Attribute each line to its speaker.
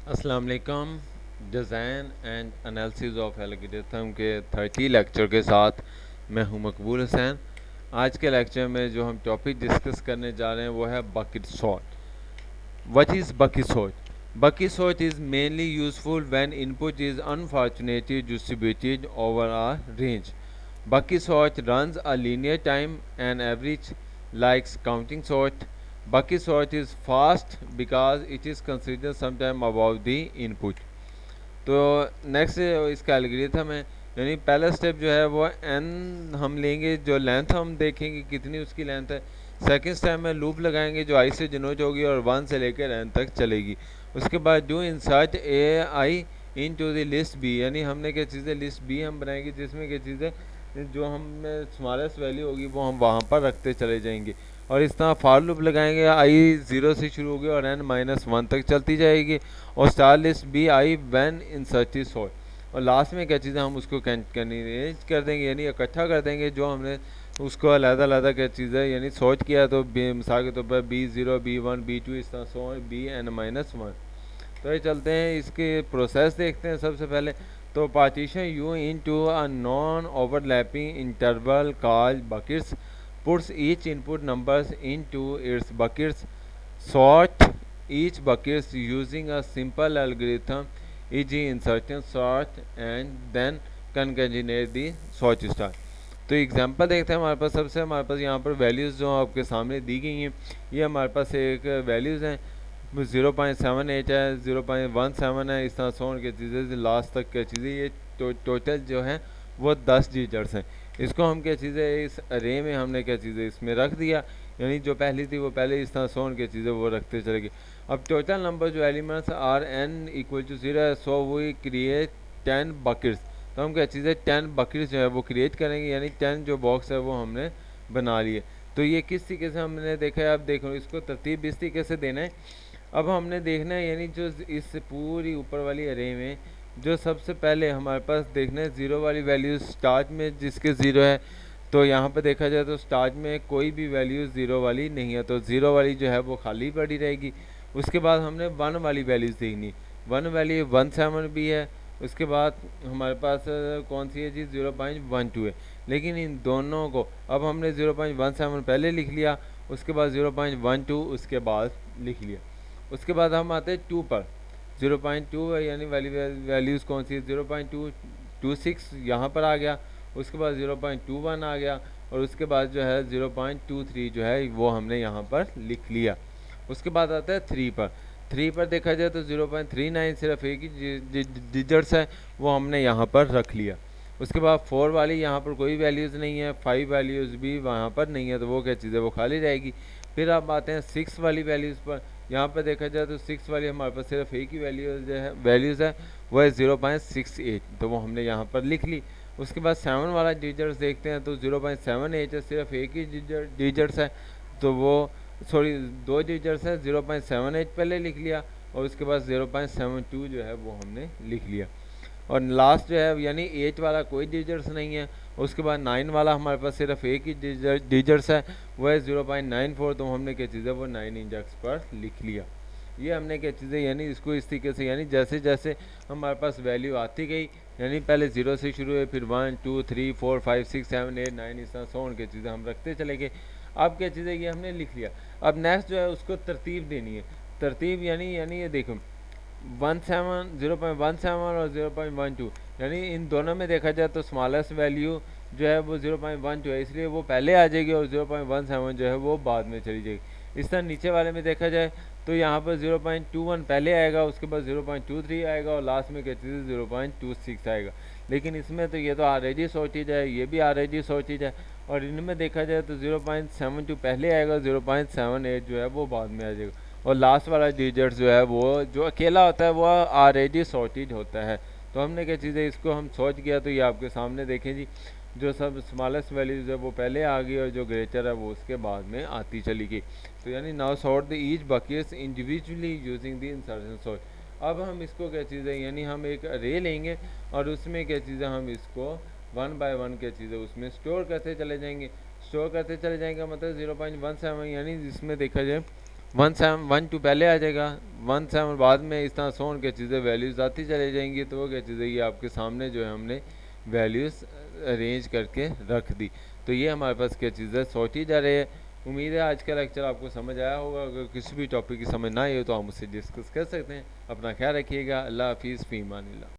Speaker 1: अस्सलाम वालेकुम। Design and analysis of algorithm के 30 लेक्चर के साथ मैं हूं मकबूल हुसैन। आज के लेक्चर में जो हम टॉपिक डिस्कस करने जा रहे हैं वो है bucket sort. What is bucket sort? Bucket sort is mainly useful when input is unfortunately distributed over a range. Bucket sort runs a linear time and average like counting sort. Bucket sort is fast because it is considered sometime above the input. तो next इसका algorithm है, यानी पहला step जो है वो N हम लेंगे, जो लेंथ हम देखेंगे कितनी उसकी लेंथ है। सेकंड स्टेप में लूप लगाएंगे जो आई से जनरेट होगी और 1 से लेकर एन तक चलेगी। उसके बाद do insert A I into the list B, यानी हमने क्या चीज़ें लिस्ट बी हम बनाएंगे जिसमें क्या चीज़ें जो हमें स्मॉलेस्ट वैल्यू होगी वो हम वहाँ पर रखते चले जाएंगे। और इस तरह फार लूप लगाएंगे, आई 0 से शुरू होगी और एन -1 तक चलती जाएगी। और star list B I van in search sort. और लास्ट में क्या चीज़ें हम उसको कैनिरेज कर देंगे, यानी इकट्ठा कर देंगे जो हमने उसको अलग-अलग क्या चीज़ें यानी सॉर्ट किया। तो मिसाल के तौर पर B0 B1 B2 इस तरह सो BN-1। तो ये चलते हैं इसके प्रोसेस देखते हैं। सबसे पहले तो partition you into a non overlapping interval called buckets, puts each input numbers into its buckets, sort each bucket using a simple algorithm, e.g. insertion sort, and then concatenate the sort star। तो example देखते हैं। हमारे पास सबसे हमारे पास यहाँ पर values जो आपके सामने दी गई हैं, ये हमारे पास एक वैल्यूज़ हैं। 0.78 है, 0.17 है, इस तरह सोन की चीज़ें लास्ट तक क्या चीज़ें ये टोटल जो है वो 10 डिजिट्स हैं। इसको हम क्या चीज़ें इस अरे में हमने क्या चीज़ें इसमें रख दिया, यानी जो पहली थी वो पहले इस तरह सोन की चीज़ें वो रखते चलेगी। अब टोटल नंबर जो elements are n equal to 0 है, सो वी क्रिएट 10 बकेट्स। तो हम क्या चीज़ें 10 बकेट्स जो है वो क्रिएट करेंगे, यानी 10 जो बॉक्स है वो हमने बना लिए। तो ये किस तरीके से हमने देखा है, अब देखो इसको तरतीब इस तरीके से देना है। अब हमने देखना है यानी जो इस पूरी ऊपर वाली अरे में जो सबसे पहले हमारे पास देखना है ज़ीरो वाली वैल्यू स्टार्ट में जिसके ज़ीरो है। तो यहाँ पर देखा जाए तो स्टार्ट में कोई भी वैल्यू ज़ीरो वाली नहीं है, तो ज़ीरो वाली जो है वो खाली पड़ी रहेगी। उसके बाद हमने वन वाली वैल्यूज़ देखनी। वन वैल्यू 17 भी है। उसके बाद हमारे पास कौन सी है जी 0.12 है। लेकिन इन दोनों को अब हमने 0.17 पहले लिख लिया, उसके बाद 0.12 उसके बाद लिख लिया। उसके बाद हम आते हैं 2 पर। 0.2 है, यानी वैल्यूज़ कौन सी है 0.226 यहाँ पर आ गया। उसके बाद 0.21 आ गया और उसके बाद जो है 0.23 जो है वो हमने यहाँ पर लिख लिया। उसके बाद आता है 3 पर। 3 पर देखा जाए तो 0.39 सिर्फ एक ही डिजिट्स है, वो हमने यहाँ पर रख लिया। उसके बाद 4 वाली यहाँ पर कोई वैल्यूज़ नहीं है, 5 वैल्यूज़ भी वहाँ पर नहीं है, तो वो क्या चीज़ है वो खाली रहेगी। फिर आप आते हैं 6 वाली वैल्यूज़ पर। यहाँ पर देखा जाए तो 6 वाली हमारे पास सिर्फ एक ही वैल्यूज़ है, वो है 0.68, तो वो हमने यहाँ पर लिख ली। उसके बाद 7 वाला डिजिट्स देखते हैं तो 0.78 है, सिर्फ एक ही डिजिट्स है, तो वो सॉरी दो डिजिट्स है, 0.78 पहले लिख लिया और उसके बाद 0.72 जो है वो हमने लिख लिया। और लास्ट जो है यानी 8 वाला कोई डिजिट्स नहीं है। उसके बाद 9 वाला हमारे पास सिर्फ एक ही डिजिट्स है, वो है 0.94, तो हमने क्या चीज़ है वो 9 इंडेक्स पर लिख लिया। ये हमने क्या चीज़ें यानी इसको इस तरीके से यानी जैसे जैसे हमारे पास वैल्यू आती गई, यानी पहले 0 से शुरू हुए, फिर 1 2 3 4 5 6 7 8 9 इस तरह सो के चीज़ें हम रखते चले गए। अब क्या चीज़ें ये हमने लिख लिया। अब नेक्स्ट जो है उसको तरतीब देनी है। तरतीब यानी ये देखो 0.17 और 0.12, यानी इन दोनों में देखा जाए तो स्मॉलेस्ट वैल्यू जो है वो 0.12 है, इसलिए वो पहले आ जाएगी और 0.17 जो है वो बाद में चली जाएगी। इस तरह नीचे वाले में देखा जाए तो यहाँ पर 0.21 पहले आएगा, उसके बाद 0.23 आएगा और लास्ट में क्या चीज़ 0.26 आएगा। लेकिन इसमें तो ये तो ऑलरेडी सॉर्टेड है, ये भी ऑलरेडी सॉर्टेड है, और इनमें देखा जाए तो 0.72 पहले आएगा, 0.78 जो है वो बाद में आ जाएगा, और लास्ट वाला डिजिट जो है वो जो अकेला होता है वो ऑलरेडी सॉर्टेड होता है। तो हमने क्या चीज़ें इसको हम सोच किया, तो ये आपके सामने देखें जी, जो सब स्मॉलेस्ट वैल्यूज़ है वो पहले आ गई और जो ग्रेटर है वो उसके बाद में आती चली गई। तो यानी now sort the each buckets individually using the insertion sort. अब हम इसको क्या चीज़ें यानी हम एक अरे लेंगे और उसमें क्या चीज़ें हम इसको 1 बाय 1 क्या चीज़ें उसमें स्टोर करते चले जाएंगे। स्टोर करते चले जाएंगे मतलब 0.17 यानी जिसमें देखा जाए 1 टू पहले आ जाएगा, 1 7 बाद में, इस तरह सोन के चीज़ें वैल्यूज़ आती चली जाएंगी। तो वो क्या चीज़ें ये आपके सामने जो है हमने वैल्यूज़ अरेंज करके रख दी। तो ये हमारे पास क्या चीज़ है, सॉर्ट ही जा रही है। उम्मीद है आज का लेक्चर आपको समझ आया होगा। अगर किसी भी टॉपिक की समझ ना आई हो तो आप मुझसे डिस्कस कर सकते हैं। अपना ख्याल रखिएगा। अल्लाह हाफिज़, फ़ी अमानिल्लाह।